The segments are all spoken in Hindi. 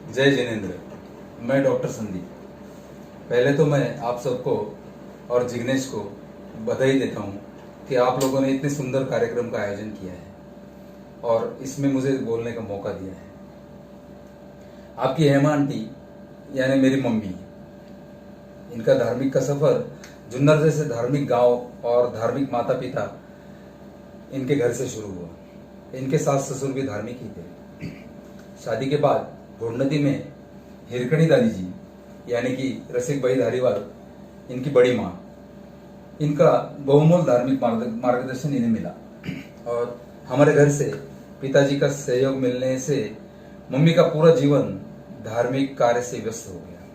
जय जिनेन्द्र। मैं डॉक्टर संदीप। पहले तो मैं आप सबको और जिग्नेश को बधाई देता हूँ कि आप लोगों ने इतने सुंदर कार्यक्रम का आयोजन किया है और इसमें मुझे बोलने का मौका दिया है। आपकी हेमा आंटी यानी मेरी मम्मी, इनका धार्मिक का सफर जुन्नर जैसे धार्मिक गांव और धार्मिक माता पिता इनके घर से शुरू हुआ। इनके सास ससुर भी धार्मिक ही थे। शादी के बाद घोड़नदी में हिरकणी दादी जी यानी कि रसिक भाई धारीवाल, इनकी बड़ी माँ, इनका बहुमूल्य धार्मिक मार्गदर्शन इन्हें मिला और हमारे घर से पिताजी का सहयोग मिलने से मम्मी का पूरा जीवन धार्मिक कार्य से व्यस्त हो गया।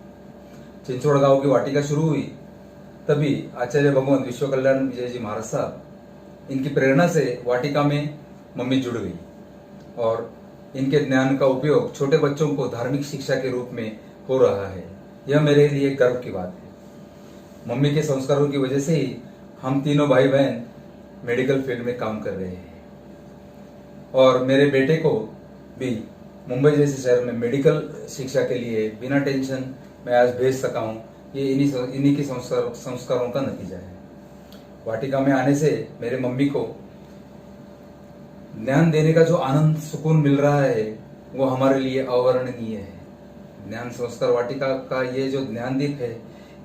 चिंचवड़ गांव की वाटिका शुरू हुई तभी आचार्य भगवंत विश्व कल्याण विजय जी महाराज साहब, इनकी प्रेरणा से वाटिका में मम्मी जुड़ गई और इनके ज्ञान का उपयोग छोटे बच्चों को धार्मिक शिक्षा के रूप में हो रहा है। यह मेरे लिए गर्व की बात है। मम्मी के संस्कारों की वजह से ही हम तीनों भाई बहन मेडिकल फील्ड में काम कर रहे हैं और मेरे बेटे को भी मुंबई जैसे शहर में मेडिकल शिक्षा के लिए बिना टेंशन मैं आज भेज सका हूँ। ये इन्हीं की संस्कारों का नतीजा है। वाटिका में आने से मेरे मम्मी को ज्ञान देने का जो आनंद सुकून मिल रहा है वो हमारे लिए अवर्णनीय है। ज्ञान संस्कार वाटिका का ये जो ज्ञान दीप है,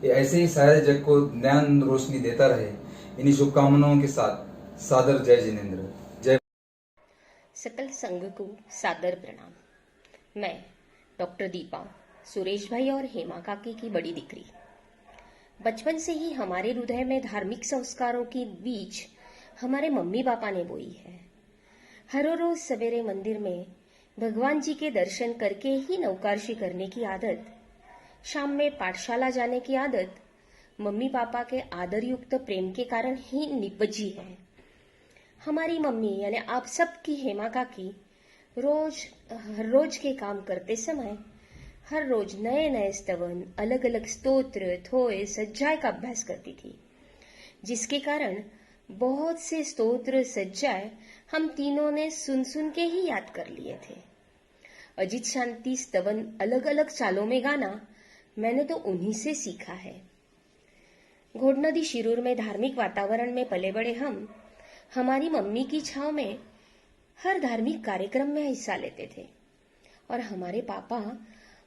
ये ऐसे ही सारे जग को ज्ञान रोशनी देता रहे। इन्हीं शुभकामनाओं के साथ सादर जय जिनेन्द्र। जय। सकल संघ को सादर प्रणाम। मैं डॉक्टर दीपा, सुरेश भाई और हेमा काकी की बड़ी दिकरी। बचपन से ही हमारे हृदय में धार्मिक संस्कारों की बीज हमारे मम्मी पापा ने बोई है। हर रोज सवेरे मंदिर में भगवान जी के दर्शन करके ही नौकारशी करने की आदत, शाम में पाठशाला जाने की आदत मम्मी पापा के आदर युक्त प्रेम के कारण ही निपजी है। हमारी मम्मी यानी आप सबकी हेमा काकी हर रोज के काम करते समय हर रोज नए नए स्तवन, अलग अलग स्तोत्र, थोए, सज्जाए का अभ्यास करती थी, जिसके कारण बहुत से स्तोत्र सज्जाए हम तीनों ने सुन सुन के ही याद कर लिए थे। अजित शांति स्तवन अलग अलग चालों में गाना मैंने तो उन्हीं से सीखा है। घोड़नदी शिरूर में धार्मिक वातावरण में पले बड़े हम हमारी मम्मी की छांव में हर धार्मिक कार्यक्रम में हिस्सा लेते थे और हमारे पापा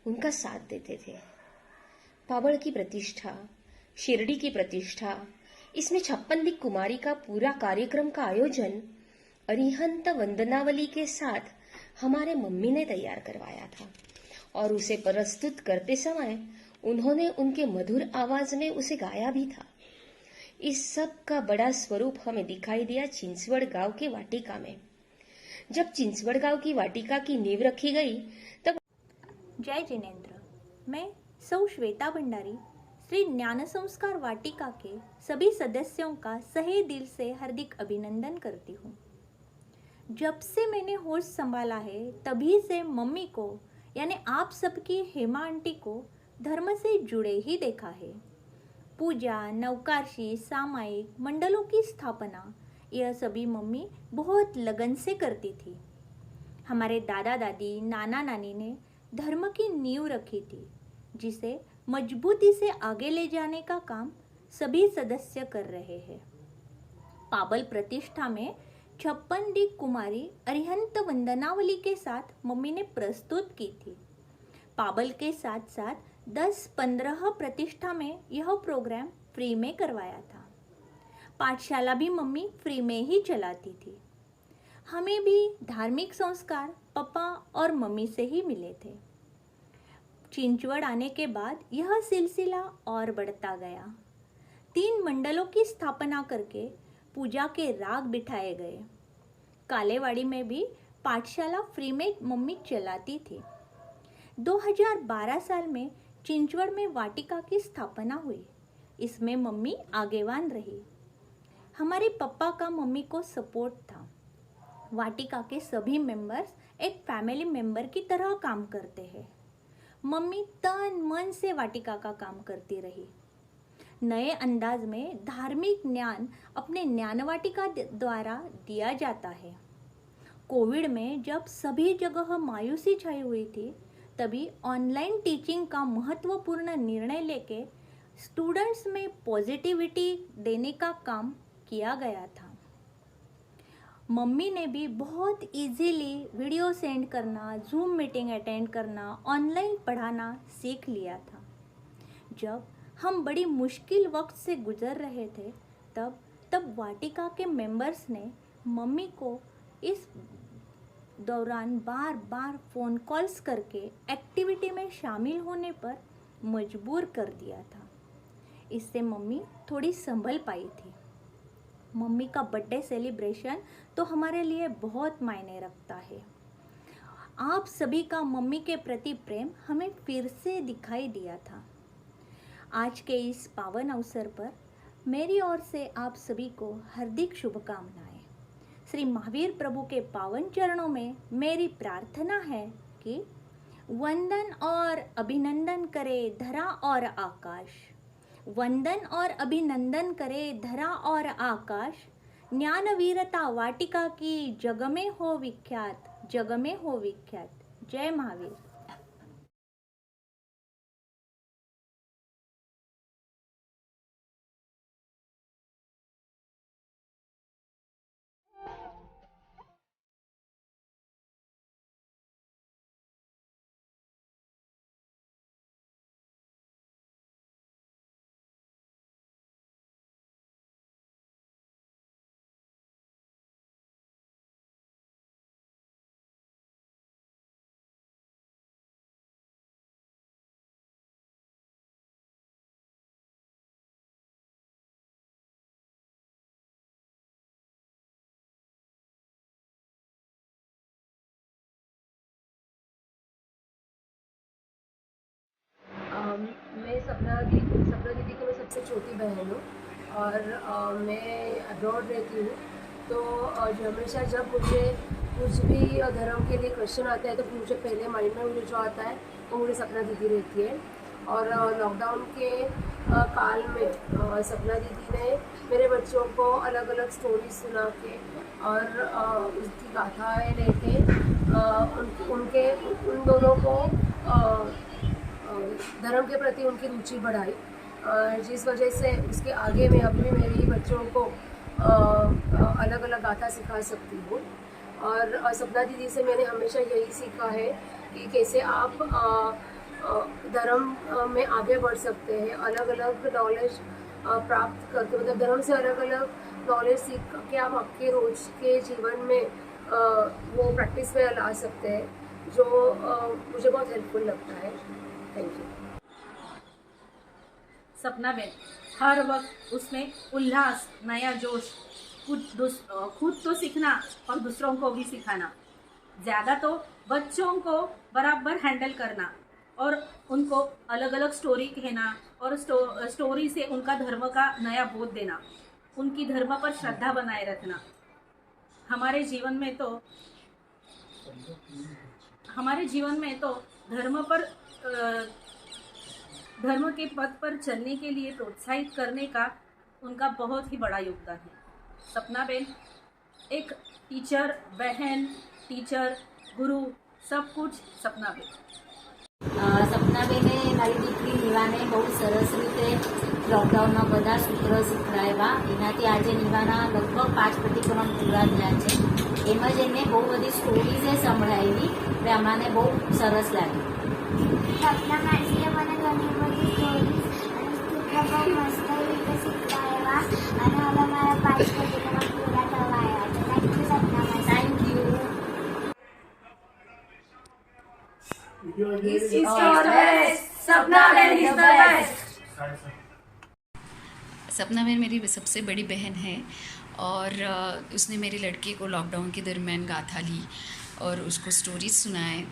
उनका साथ देते थे। पाबड़ की प्रतिष्ठा, शिरडी की प्रतिष्ठा, इसमें 56 दिक कुमारी का पूरा कार्यक्रम का आयोजन अरिहंत वंदनावली के साथ हमारे मम्मी ने तैयार करवाया था और उसे प्रस्तुत करते समय उन्होंने उनके मधुर आवाज में उसे गाया भी था। इस सब का बड़ा स्वरूप हमें दिखाई दिया चिंचवड़ गांव की वाटिका में। जब चिंचवड़ गांव की वाटिका की नींव रखी गई तब जय जिनेन्द्र। मैं सौ श्वेता भंडारी श्री ज्ञान संस्कार वाटिका के सभी सदस्यों का सहे दिल से हार्दिक अभिनंदन करती हूँ। जब से मैंने होश संभाला है तभी से मम्मी को यानी आप सबकी हेमा आंटी को धर्म से जुड़े ही देखा है। पूजा, नवकारशी, सामायिक मंडलों की स्थापना, यह सभी मम्मी बहुत लगन से करती थी। हमारे दादा दादी, नाना नानी ने धर्म की नींव रखी थी, जिसे मजबूती से आगे ले जाने का काम सभी सदस्य कर रहे हैं। पाबल प्रतिष्ठा में 56 दिक कुमारी अरिहंत वंदनावली के साथ मम्मी ने प्रस्तुत की थी। पाबल के साथ साथ 10-15 प्रतिष्ठा में यह प्रोग्राम फ्री में करवाया था। पाठशाला भी मम्मी फ्री में ही चलाती थी। हमें भी धार्मिक संस्कार पापा और मम्मी से ही मिले थे। चिंचवड़ आने के बाद यह सिलसिला और बढ़ता गया। 3 मंडलों की स्थापना करके पूजा के राग बिठाए गए। कालेवाड़ी में भी पाठशाला फ्री में मम्मी चलाती थी। 2012 साल में चिंचवड़ में वाटिका की स्थापना हुई। इसमें मम्मी आगेवान रही। हमारे पापा का मम्मी को सपोर्ट था। वाटिका के सभी मेंबर्स एक फैमिली मेंबर की तरह काम करते हैं। मम्मी तन मन से वाटिका का काम करती रही। नए अंदाज में धार्मिक ज्ञान अपने ज्ञान वाटिका द्वारा दिया जाता है। कोविड में जब सभी जगह मायूसी छाई हुई थी तभी ऑनलाइन टीचिंग का महत्वपूर्ण निर्णय लेके स्टूडेंट्स में पॉजिटिविटी देने का काम किया गया था। मम्मी ने भी बहुत इजीली वीडियो सेंड करना, जूम मीटिंग अटेंड करना, ऑनलाइन पढ़ाना सीख लिया था। जब हम बड़ी मुश्किल वक्त से गुजर रहे थे तब वाटिका के मेंबर्स ने मम्मी को इस दौरान बार बार फ़ोन कॉल्स करके एक्टिविटी में शामिल होने पर मजबूर कर दिया था। इससे मम्मी थोड़ी संभल पाई थी। मम्मी का बर्थडे सेलिब्रेशन तो हमारे लिए बहुत मायने रखता है। आप सभी का मम्मी के प्रति प्रेम हमें फिर से दिखाई दिया था। आज के इस पावन अवसर पर मेरी ओर से आप सभी को हार्दिक शुभकामनाएं। श्री महावीर प्रभु के पावन चरणों में मेरी प्रार्थना है कि वंदन और अभिनंदन करे धरा और आकाश, वंदन और अभिनंदन करे धरा और आकाश। ज्ञान वीरता वाटिका की जग में हो विख्यात, जग में हो विख्यात। जय महावीर। मैं सपना दीदी की मैं सबसे छोटी बहन हूँ और मैं अब्रॉड रहती हूँ। तो हमेशा जब मुझे कुछ भी धर्म के लिए क्वेश्चन आता है तो मुझे पहले माइंड में मुझे जो आता है वो मुझे सपना दीदी रहती है। और लॉकडाउन के काल में सपना दीदी ने मेरे बच्चों को अलग अलग स्टोरी सुना के और उसकी गाथाएँ लेके उन दोनों को धर्म के प्रति उनकी रुचि बढ़ाई, जिस वजह से उसके आगे मैं अभी भी मेरे बच्चों को अलग अलग गाथा सिखा सकती हूँ। और सपना दीदी से मैंने हमेशा यही सीखा है कि कैसे आप धर्म में आगे बढ़ सकते हैं, अलग अलग नॉलेज प्राप्त करके, मतलब धर्म से अलग अलग नॉलेज सीख के आप आपके रोज के जीवन में वो प्रैक्टिस में ला सकते हैं, जो मुझे बहुत हेल्पफुल लगता है। Thank you. सपना बेन हर वक्त उसमें उल्लास, नया जोश, खुद तो सीखना और दूसरों को भी सिखाना, ज़्यादा तो बच्चों को बराबर हैंडल करना और उनको अलग अलग स्टोरी कहना और स्टोरी से उनका धर्म का नया बोध देना, उनकी धर्म पर श्रद्धा बनाए रखना। हमारे जीवन में तो धर्म के पथ पर चलने के लिए प्रोत्साहित करने का उनका बहुत ही बड़ा योगदान है। सपना बेन एक टीचर, बहन, टीचर, गुरु, सब कुछ सपना बेन। સપના બેને મારી દીકરી નિવાને બહુ સરસ રીતે લોકડાઉનના બધા સૂત્ર શીખવાડ્યા. એનાથી આજે નિવાના લગભગ 5 પ્રતિક્રમણ પૂરા થયા છે. એમ જ એમને બહુ બધી સ્ટોરીઝ સંભળાવી એટલે અમને બહુ સરસ લાગી. સપના માસીએ મને ઘણી બધી સ્ટોરીઝ અને સૂત્ર બહુ મસ્ત રીતે શીખવાડ્યા અને હવે મારા 5 પ્રતિક્રમણ પૂરા થવા આવ્યા છે. થેન્ક યુ સપના માસી. Thank you. सपना बेन मेरी सबसे बड़ी बहन है और उसने मेरे लड़के को लॉकडाउन के दरमियान गाथा ली और उसको स्टोरीज सुनाए।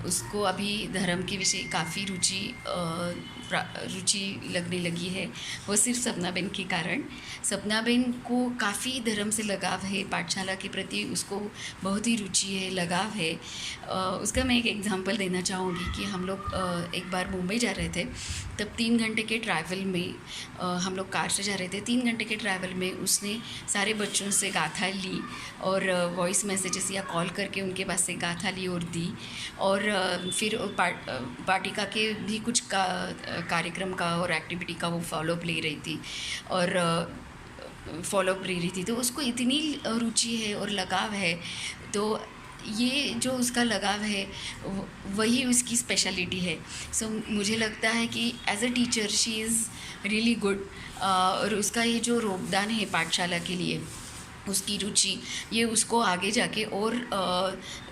उसको अभी धर्म के विषय काफ़ी रुचि लगने लगी है, वो सिर्फ सपना बेन के कारण। सपना बेन को काफ़ी धर्म से लगाव है, पाठशाला के प्रति उसको बहुत ही रुचि है, लगाव है। उसका मैं एक एग्जांपल देना चाहूँगी कि हम लोग एक बार मुंबई जा रहे थे, तब 3 घंटे के ट्रैवल में हम लोग कार से जा रहे थे। 3 घंटे के ट्रैवल में उसने सारे बच्चों से गाथा ली और वॉइस मैसेजेस या कॉल करके उनके पास से गाथा ली और दी। और फिर वाटिका के भी कुछ कार्यक्रम का और एक्टिविटी का वो फॉलोअप ले रही थी और फॉलोअप ले रही थी, तो उसको इतनी रुचि है और लगाव है, तो ये जो उसका लगाव है वही उसकी स्पेशलिटी है। सो मुझे लगता है कि as a teacher she is really good, और उसका ये जो योगदान है पाठशाला के लिए, उसकी रुचि, ये उसको आगे जाके और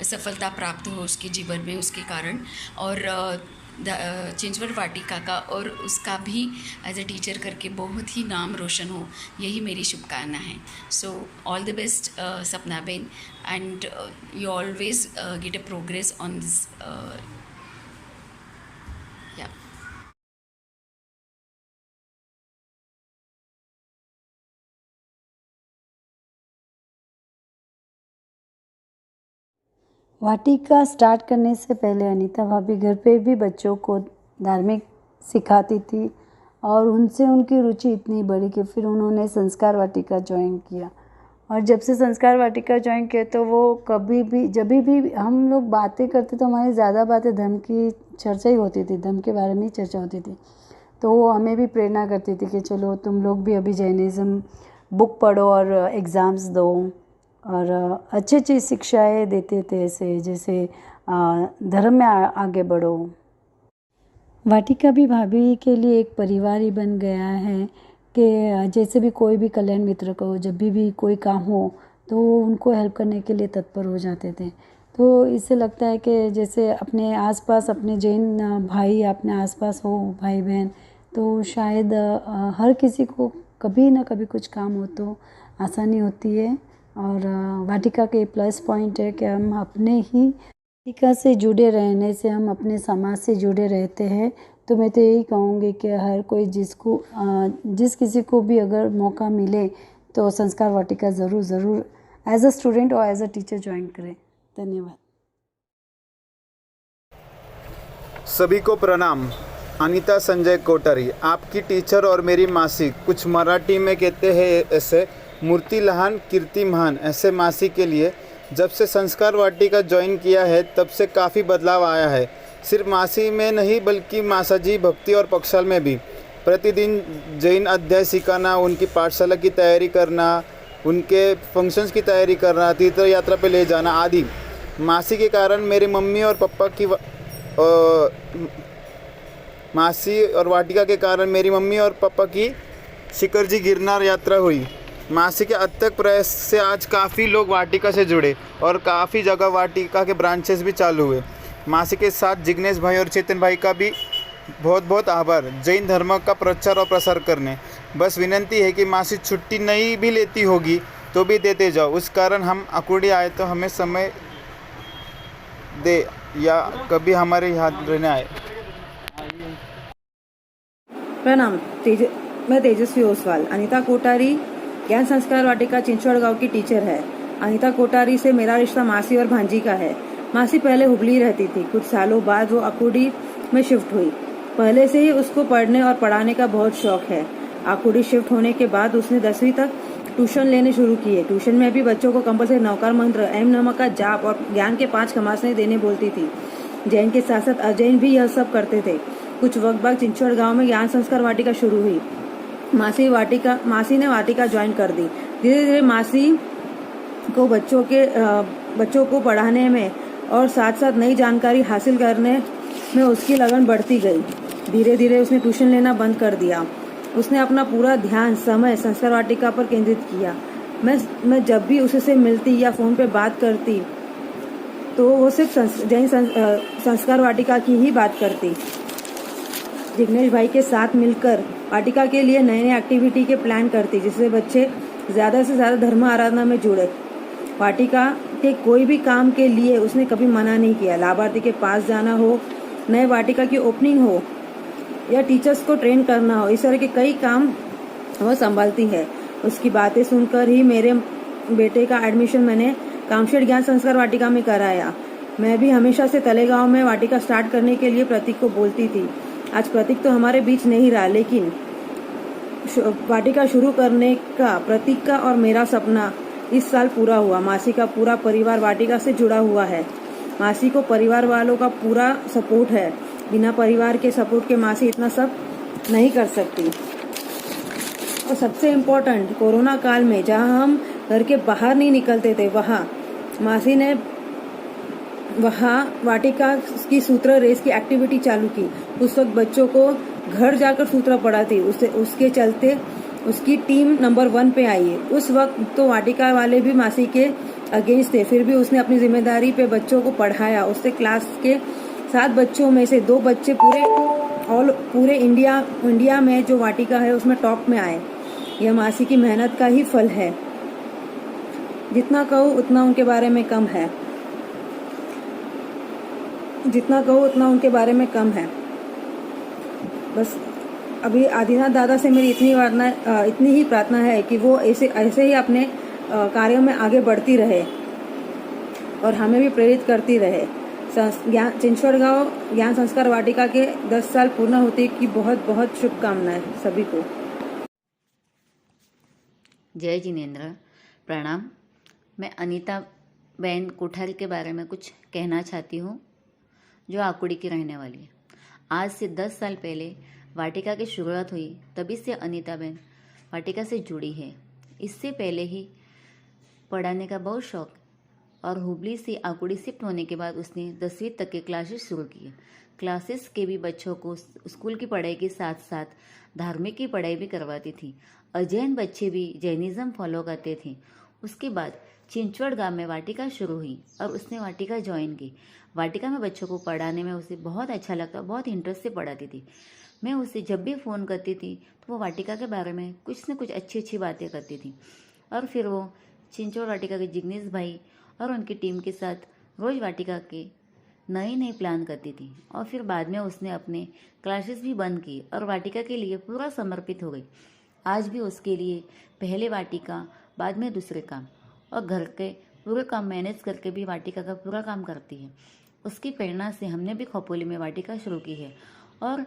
सफलता प्राप्त हो उसके जीवन में उसके कारण, और चिंचवड वाटिका का और उसका भी एज अ टीचर करके बहुत ही नाम रोशन हो, यही मेरी शुभकामना है। सो ऑल द बेस्ट सपना Ben, and you always get a progress on this या। वाटिका स्टार्ट करने से पहले अनीता भाभी घर पे भी बच्चों को धार्मिक सिखाती थी और उनसे उनकी रुचि इतनी बढ़ी कि फिर उन्होंने संस्कार वाटिका ज्वाइन किया। और जब से संस्कार वाटिका ज्वाइन किया तो वो कभी भी जब भी हम लोग बातें करते तो हमारी ज़्यादा बातें धर्म की चर्चा ही होती थी, धर्म के बारे में ही चर्चा होती थी। तो वो हमें भी प्रेरणा करती थी कि चलो तुम लोग भी अभी जैनिज़्म बुक पढ़ो और एग्ज़ाम्स दो, और अच्छी अच्छी शिक्षाएँ देते थे, ऐसे जैसे धर्म में आगे बढ़ो। वाटिका भी भाभी के लिए एक परिवार ही बन गया है कि जैसे भी कोई भी कल्याण मित्र को जब भी कोई काम हो तो उनको हेल्प करने के लिए तत्पर हो जाते थे। तो इससे लगता है कि जैसे अपने आसपास अपने जैन भाई अपने आसपास हो, भाई बहन, तो शायद हर किसी को कभी ना कभी कुछ काम हो तो आसानी होती है। और वाटिका के प्लस पॉइंट है कि हम अपने ही वाटिका से जुड़े रहने से हम अपने समाज से जुड़े रहते हैं। तो मैं तो यही कहूँगी कि हर कोई जिस किसी को भी अगर मौका मिले तो संस्कार वाटिका ज़रूर एज अ स्टूडेंट और एज अ टीचर ज्वाइन करें। धन्यवाद। सभी को प्रणाम। अनीता संजय कोठारी आपकी टीचर और मेरी मासी। कुछ मराठी में कहते हैं ऐसे, मूर्ति लहान कीर्ति महान। ऐसे मासी के लिए जब से संस्कार वाटिका ज्वाइन किया है तब से काफ़ी बदलाव आया है। सिर्फ मासी में नहीं बल्कि मासाजी भक्ति और पक्षाल में भी। प्रतिदिन जैन अध्याय सिखाना, उनकी पाठशाला की तैयारी करना, उनके फंक्शंस की तैयारी करना, तीर्थ यात्रा पे ले जाना आदि। मासी के कारण मेरी मम्मी और पापा की मासी और वाटिका के कारण मेरी मम्मी और पापा की शिखर जी गिरनार यात्रा हुई। मासी के अथक प्रयास से आज काफ़ी लोग वाटिका से जुड़े और काफ़ी जगह वाटिका के ब्रांचेस भी चालू हुए। मासी के साथ जिग्नेश भाई और चेतन भाई का भी बहुत बहुत आभार जैन धर्म का प्रचार और प्रसार करने। बस विनंती है कि मासी छुट्टी नहीं भी लेती होगी तो भी देते जाओ। उस कारण हम अकुड़ी आए तो हमें समय दे या कभी हमारे यहाँ रहने आए। प्रणाम। मैं तेजस्वी ओसवाल। अनीता कोठारी ज्ञान संस्कार वाटिका चिंचवड गांव की टीचर है। अनीता कोठारी से मेरा रिश्ता मासी और भांजी का है। मासी पहले हुबली रहती थी, कुछ सालों बाद वो अकुड़ी में शिफ्ट हुई। पहले से ही उसको पढ़ने और पढ़ाने का बहुत शौक है। अकुड़ी शिफ्ट होने के बाद उसने 10वीं तक ट्यूशन लेने शुरू किए। ट्यूशन में भी बच्चों को कंपलसरी नौकार मंत्र, एम नमः का जाप और ज्ञान के 5 खमासने देने बोलती थी। जैन के साथ साथ अजैन भी यह सब करते थे। कुछ वक्त बाद चिंचवड गांव में ज्ञान संस्कार वाटिका शुरू हुई। मासी ने वाटिका ज्वाइन कर दी। धीरे धीरे मासी को बच्चों को पढ़ाने में और साथ साथ नई जानकारी हासिल करने में उसकी लगन बढ़ती गई। धीरे धीरे उसने ट्यूशन लेना बंद कर दिया। उसने अपना पूरा ध्यान समय संस्कार वाटिका पर केंद्रित किया। मैं जब भी उससे मिलती या फोन पे बात करती तो वो सिर्फ जैन संस्कार वाटिका की ही बात करती। जिग्नेश भाई के साथ मिलकर वाटिका के लिए नए नए एक्टिविटी के प्लान करती, जिससे बच्चे ज़्यादा से ज़्यादा धर्म आराधना में जुड़े। वाटिका के कोई भी काम के लिए उसने कभी मना नहीं किया। लाभार्थी के पास जाना हो, नए वाटिका की ओपनिंग हो या टीचर्स को ट्रेन करना हो, इस तरह के कई काम वो संभालती है। उसकी बातें सुनकर ही मेरे बेटे का एडमिशन मैंने कामशेट ज्ञान संस्कार वाटिका में कराया। मैं भी हमेशा से तलेगांव में वाटिका स्टार्ट करने के लिए प्रतीक को बोलती थी। आज प्रतीक तो हमारे बीच नहीं रहा, लेकिन वाटिका शुरू करने का प्रतीक का और मेरा सपना इस साल पूरा हुआ। मासी का पूरा परिवार वाटिका से जुड़ा हुआ है। मासी को परिवार वालों का पूरा सपोर्ट है। बिना परिवार के सपोर्ट के मासी इतना सब नहीं कर सकती। और सबसे इम्पोर्टेंट, कोरोना काल में जहाँ हम घर के बाहर नहीं निकलते थे, वहाँ मासी ने वाटिका की सूत्र रेस की एक्टिविटी चालू की। उस वक्त बच्चों को घर जाकर सूत्र पढ़ाती, उसके चलते उसकी टीम नंबर 1 पे आई है। उस वक्त तो वाटिका वाले भी मासी के अगेंस्ट थे, फिर भी उसने अपनी जिम्मेदारी पे बच्चों को पढ़ाया। उससे क्लास के 7 बच्चों में से 2 बच्चे पूरे इंडिया में जो वाटिका है उसमें टॉप में आए। यह मासी की मेहनत का ही फल है। जितना कहो उतना उनके बारे में कम है। जितना कहो उतना उनके बारे में कम है। बस अभी आदिनाथ दादा से मेरी इतनी ही प्रार्थना है कि वो ऐसे ही अपने कार्यों में आगे बढ़ती रहे और हमें भी प्रेरित करती रहे। चिंचवड़गांव ज्ञान संस्कार वाटिका के 10 साल पूर्ण होते की बहुत बहुत शुभकामनाएं सभी को। जय जिनेंद्र, प्रणाम। मैं अनीता बहन कोठारी के बारे में कुछ कहना चाहती हूँ, जो आकुड़ी की रहने वाली है। आज से 10 साल पहले वाटिका की शुरुआत हुई, तभी से अनीता बहन वाटिका से जुड़ी है। इससे पहले ही पढ़ाने का बहुत शौक और हुबली से आकुड़ी शिफ्ट होने के बाद उसने 10वीं तक के क्लासेस शुरू किए। क्लासेस के भी बच्चों को स्कूल की पढ़ाई के साथ साथ धार्मिक की पढ़ाई भी करवाती थी। अजैन बच्चे भी जैनिज्म फॉलो करते थे। उसके बाद चिंचवड़गांव में वाटिका शुरू हुई और उसने वाटिका ज्वाइन की। वाटिका में बच्चों को पढ़ाने में उसे बहुत अच्छा लगता, बहुत इंटरेस्ट से पढ़ाती थी। मैं उसे जब भी फ़ोन करती थी तो वो वाटिका के बारे में कुछ न कुछ अच्छी अच्छी बातें करती थी। और फिर वो चिंचवड़ वाटिका के जिग्नेश भाई और उनकी टीम के साथ रोज़ वाटिका के नए प्लान करती थी। और फिर बाद में उसने अपने क्लासेस भी बंद की और वाटिका के लिए पूरा समर्पित हो गई। आज भी उसके लिए पहले वाटिका, बाद में दूसरे काम और घर के पूरे काम मैनेज करके भी वाटिका का पूरा काम करती है। उसकी प्रेरणा से हमने भी खोपोली में वाटिका शुरू की है और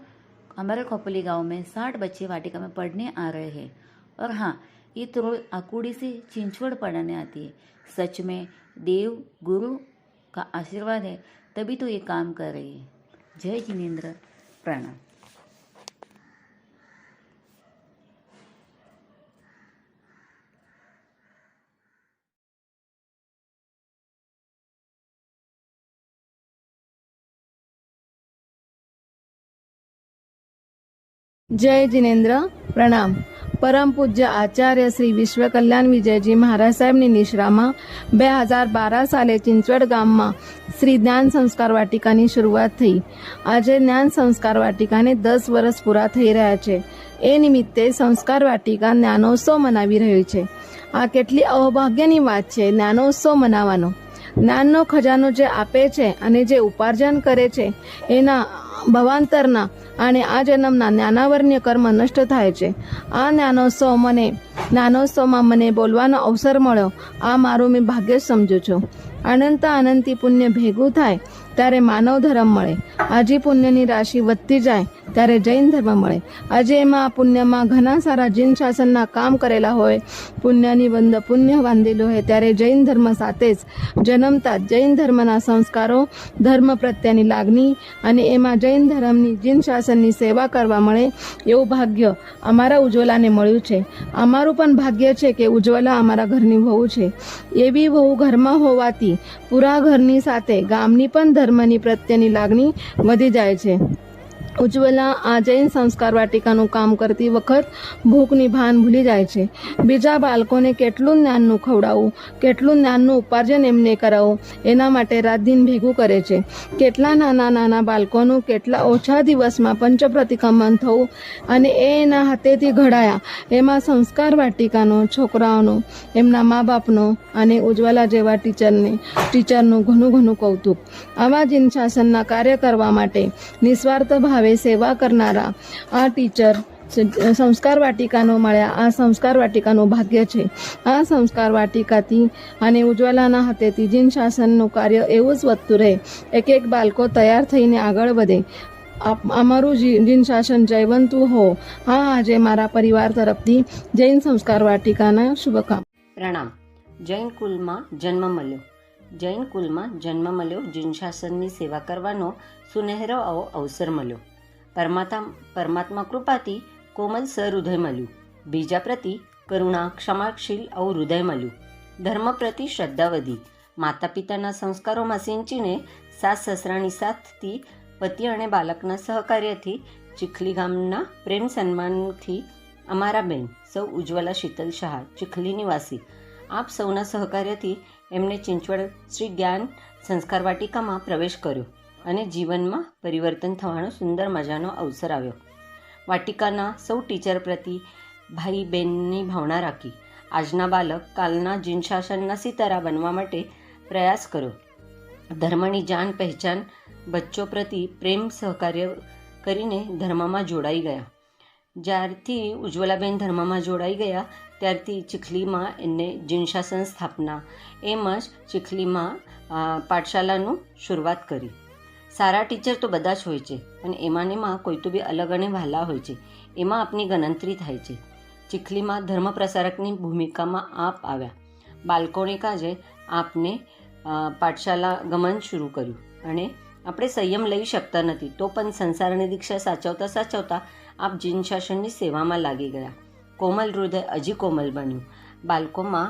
हमारे खोपोली गांव में 60 बच्चे वाटिका में पढ़ने आ रहे हैं। और हाँ, ये तो रोज आकुड़ी से चिंचवड़ पढ़ाने आती है। सच में देव गुरु का आशीर्वाद है, तभी तो ये काम कर रही है। जय जिनेंद्र, प्रणाम। जय जिनेन्द्र, प्रणाम। પરમ પૂજ્ય આચાર્ય શ્રી વિશ્વ કલ્યાણ વિજયજી મહારાજ સાહેબની નિશ્રામાં 2012 સાલે ચિંચવડ ગામમાં શ્રી જ્ઞાન સંસ્કાર વાટિકાની શરૂઆત થઈ। આજે જ્ઞાન સંસ્કાર વાટિકાને 10 વર્ષ પૂરા થઈ રહ્યા છે। એ નિમિત્તે સંસ્કાર વાટિકા જ્ઞાનોત્સવ મનાવી રહ્યું છે। આ કેટલી અભાગ્યની વાત છે જ્ઞાનોત્સવ મનાવવાનો। જ્ઞાનનો ખજાનો જે આપે છે અને જે ઉપાર્જન કરે છે એના ભવાંતરના અને આ જન્મના જ્ઞાનાવર્ણ્ય કર્મ નષ્ટ થાય છે। આ જ્ઞાનોત્સવમાં મને બોલવાનો અવસર મળ્યો, આ મારું મેં ભાગ્ય જ સમજું છું। અનંતી પુણ્ય ભેગું થાય ત્યારે માનવ ધર્મ મળે। આજે પુણ્યની રાશિ વધતી જાય ત્યારે જૈન ધર્મ મળે। આજે એમાં પુણ્યમાં ઘણા સારા જીન શાસનના કામ કરેલા હોય, પુણ્ય બાંધેલું હોય, ત્યારે જૈન ધર્મ સાથે જ જન્મતા જૈન ધર્મના સંસ્કારો, ધર્મ પ્રત્યેની લાગણી અને એમાં જૈન ધર્મની જીન શાસનની સેવા કરવા મળે એવું ભાગ્ય અમારા ઉજ્જવલાને મળ્યું છે। અમારું પણ ભાગ્ય છે કે ઉજ્જવલા અમારા ઘરની વહુ છે। એવી વહુ ઘરમાં હોવાથી પૂરા ઘરની સાથે ગામની પણ ધર્મની પ્રત્યેની લાગણી વધી જાય છે। ઉજ્જવલા આ જૈન સંસ્કાર વાટિકાનું કામ કરતી વખત ભૂખની ભાન ભૂલી જાય છે। બીજા બાળકોને કેટલું જ્ઞાનનું ખવડાવવું, કેટલું જ્ઞાનનું ઉપાર્જન એમને કરાવવું એના માટે રાત દિન ભેગું કરે છે। કેટલા નાના બાળકોનું કેટલા ઓછા દિવસમાં પંચપ્રતિક્રમણ થવું અને એના હાથેથી ઘડાયા, એમાં સંસ્કાર વાટિકાનો, છોકરાઓનો, એમના મા બાપનો અને ઉજ્જવલા જેવા ટીચરનું ઘણું કૌતુક। આવા જીન શાસનના કાર્ય કરવા માટે નિસ્વાર્થ ભાવે સેવા કરનારા આ ટીચર સંસ્કાર વાટિકાનો મળ્યા। આ સંસ્કાર વાટિકાનું ભાગ્ય છે। આ સંસ્કાર વાટિકાથી અને ઉજ્જવલાના હાથેથી જીન શાસનનું કાર્ય એવું જ વધતું રહે। એક બાળકો તૈયાર થઈને આગળ વધે। અમારું જીન શાસન જયવંતું હો। હા, આજે મારા પરિવાર તરફથી જૈન સંસ્કાર વાટિકાના શુભકામના। પ્રણામ। જૈન કુલમાં જન્મ મળ્યો। જૈન કુલમાં જન્મ મળ્યો, જીન શાસનની સેવા કરવાનો સુનહેરો આવો અવસર મળ્યો. પરમાત્મા કૃપાથી કોમલ સહૃદય મળ્યું. બીજા પ્રતિ કરુણા ક્ષમાશીલ આવું હૃદય મળ્યું. ધર્મ પ્રતિ શ્રદ્ધા વધી. માતા પિતાના સંસ્કારોમાં સિંચીને સાસ સસરાની સાથથી પતિ અને બાળકના સહકાર્યથી ચીખલી ગામના પ્રેમ સન્માનથી અમારા બેન સૌ ઉજ્જવલા શીતલ શાહ ચીખલી નિવાસી આપ સૌના સહકાર્યથી એમને ચિંચવડ શ્રી જ્ઞાન સંસ્કાર વાટિકામાં પ્રવેશ કર્યો અને જીવનમાં પરિવર્તન થવાનો સુંદર મજાનો અવસર આવ્યો. વાટિકાના સૌ ટીચર પ્રતિ ભાઈ બહેનની ભાવના રાખી આજના બાળક કાલના જીન શાસનના સિતારા બનવા માટે પ્રયાસ કર્યો. ધર્મની જાન પહેચાન બચ્ચો પ્રતિ પ્રેમ સહકાર્ય કરીને ધર્મમાં જોડાઈ ગયા. જ્યારથી ઉજ્જવલાબેન ધર્મમાં જોડાઈ ગયા ત્યારથી ચીખલીમાં એમને જીન શાસન સ્થાપના એમ જ ચીખલીમાં પાઠશાલાનું શરૂઆત કરી. સારા ટીચર તો બધા જ હોય છે અને એમાં કોઈ તો બી અલગ અને વહાલા હોય છે, એમાં આપની ગણતરી થાય છે. ચીખલીમાં ધર્મ પ્રસારકની ભૂમિકામાં આપ આવ્યા. બાળકોને કાજે આપને પાઠશાલા ગમન શરૂ કર્યું અને આપણે સંયમ લઈ શકતા નથી તો પણ સંસારની દીક્ષા સાચવતા આપ જીન શાસનની સેવામાં લાગી ગયા. કોમલ હૃદય હજી કોમલ બન્યું. બાળકોમાં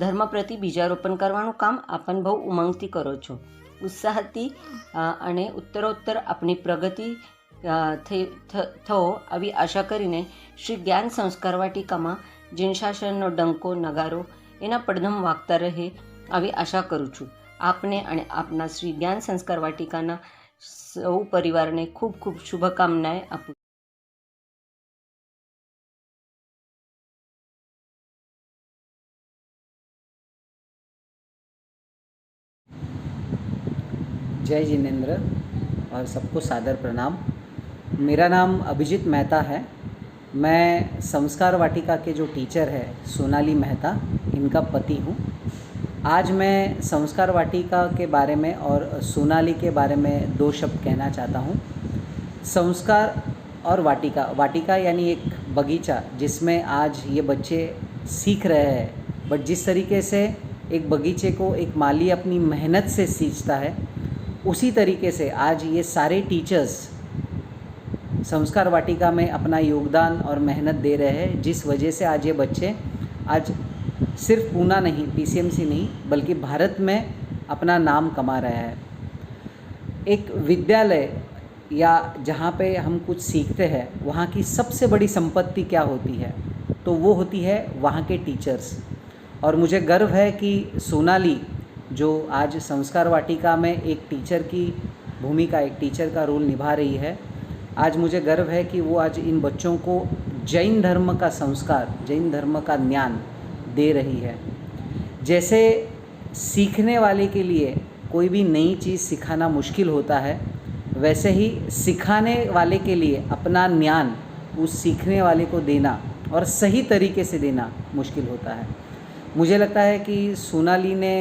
ધર્મ પ્રતિ બીજારોપણ કરવાનું કામ આપણ બહુ ઉમંગથી કરો છો. ઉત્સાહથી અને ઉત્તરોત્તર આપણી પ્રગતિ થવો આવી આશા કરીને શ્રી જ્ઞાન સંસ્કાર વાટિકામાં જીન શાસનનો ડંકો નગારો એના પડધમ વાગતા રહે આવી આશા કરું છું. આપને અને આપના શ્રી જ્ઞાન સંસ્કાર વાટિકાના સૌ પરિવારને ખૂબ ખૂબ શુભકામનાએ આપું. जय जिनेंद्र और सबको सादर प्रणाम. मेरा नाम अभिजीत मेहता है. मैं संस्कार वाटिका के जो टीचर है सोनाली मेहता, इनका पति हूँ. आज मैं संस्कार वाटिका के बारे में और सोनाली के बारे में दो शब्द कहना चाहता हूँ. संस्कार और वाटिका यानी एक बगीचा जिसमें आज ये बच्चे सीख रहे हैं. बट जिस तरीके से एक बगीचे को एक माली अपनी मेहनत से सींचता है, उसी तरीके से आज ये सारे टीचर्स संस्कार वाटिका में अपना योगदान और मेहनत दे रहे हैं, जिस वजह से आज ये बच्चे आज सिर्फ पूना नहीं, पीसीएमसी नहीं, बल्कि भारत में अपना नाम कमा रहे हैं. एक विद्यालय या जहाँ पे हम कुछ सीखते हैं, वहाँ की सबसे बड़ी संपत्ति क्या होती है? तो वो होती है वहाँ के टीचर्स. और मुझे गर्व है कि सोनाली जो आज संस्कार वाटिका में एक टीचर की भूमिका, एक टीचर का रोल निभा रही है, आज मुझे गर्व है कि वो आज इन बच्चों को जैन धर्म का संस्कार, जैन धर्म का ज्ञान दे रही है. जैसे सीखने वाले के लिए कोई भी नई चीज़ सिखाना मुश्किल होता है, वैसे ही सिखाने वाले के लिए अपना ज्ञान उस सीखने वाले को देना और सही तरीके से देना मुश्किल होता है. मुझे लगता है कि सोनाली ने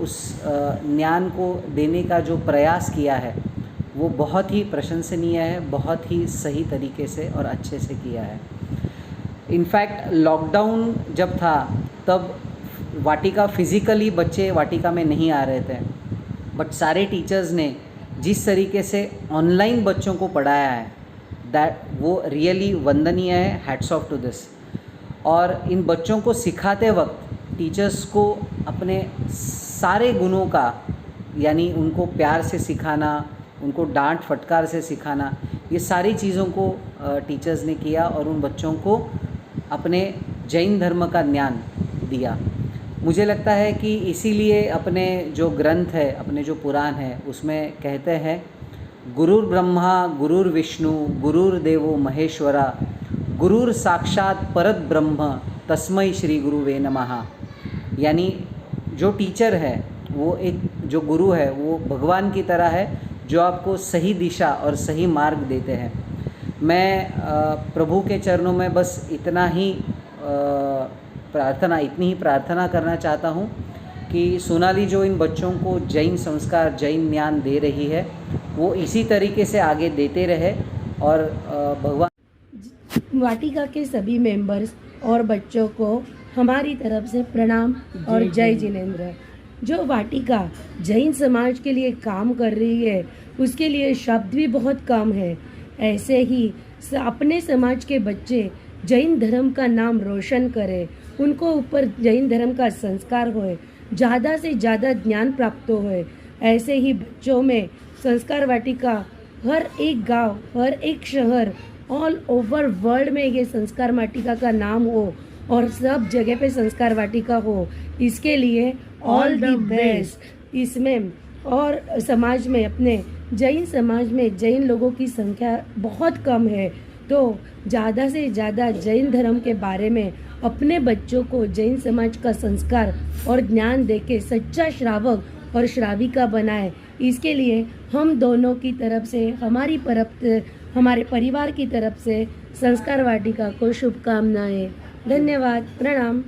उस ज्ञान को देने का जो प्रयास किया है वो बहुत ही प्रशंसनीय है, बहुत ही सही तरीके से और अच्छे से किया है. इनफैक्ट लॉकडाउन जब था तब वाटिका फिज़िकली बच्चे वाटिका में नहीं आ रहे थे, बट सारे टीचर्स ने जिस तरीके से ऑनलाइन बच्चों को पढ़ाया है, दैट वो रियली वंदनीय है. Hats off to this. और इन बच्चों को सिखाते वक्त टीचर्स को अपने सारे गुणों का, यानी उनको प्यार से सिखाना, उनको डांट फटकार से सिखाना, ये सारी चीज़ों को टीचर्स ने किया और उन बच्चों को अपने जैन धर्म का ज्ञान दिया. मुझे लगता है कि इसीलिए अपने जो ग्रंथ है, अपने जो पुराण है, उसमें कहते हैं गुरुर ब्रह्मा गुरुर विष्णु गुरुर्देवो महेश्वरा गुरुर साक्षात परत ब्रह्म तस्मै श्री गुरुवे नमः. यानी जो टीचर है वो एक जो गुरु है वो भगवान की तरह है जो आपको सही दिशा और सही मार्ग देते हैं. मैं प्रभु के चरणों में बस इतनी ही प्रार्थना करना चाहता हूँ कि सोनाली जो इन बच्चों को जैन संस्कार, जैन ज्ञान दे रही है, वो इसी तरीके से आगे देते रहे. और भगवान वाटिका के सभी मेंबर्स और बच्चों को हमारी तरफ से प्रणाम और जय जिनेंद्र. जो वाटिका जैन समाज के लिए काम कर रही है उसके लिए शब्द भी बहुत कम है। ऐसे ही अपने समाज के बच्चे जैन धर्म का नाम रोशन करें, उनको ऊपर जैन धर्म का संस्कार होए, ज़्यादा से ज़्यादा ज्ञान प्राप्त होए। ऐसे ही बच्चों में संस्कार वाटिका हर एक गांव, हर एक शहर, ऑल ओवर वर्ल्ड में ये संस्कार वाटिका का नाम हो और सब जगह पे संस्कार वाटिका हो। इसके लिए ऑल द बेस्ट। इसमें और समाज में अपने जैन समाज में जैन लोगों की संख्या बहुत कम है, तो ज़्यादा से ज़्यादा जैन धर्म के बारे में अपने बच्चों को जैन समाज का संस्कार और ज्ञान देके सच्चा श्रावक और श्राविका बनाए। इसके लिए हम दोनों की तरफ से, हमारे परिवार की तरफ से संस्कार वाटिका को शुभकामनाएं। धन्यवाद। प्रणाम।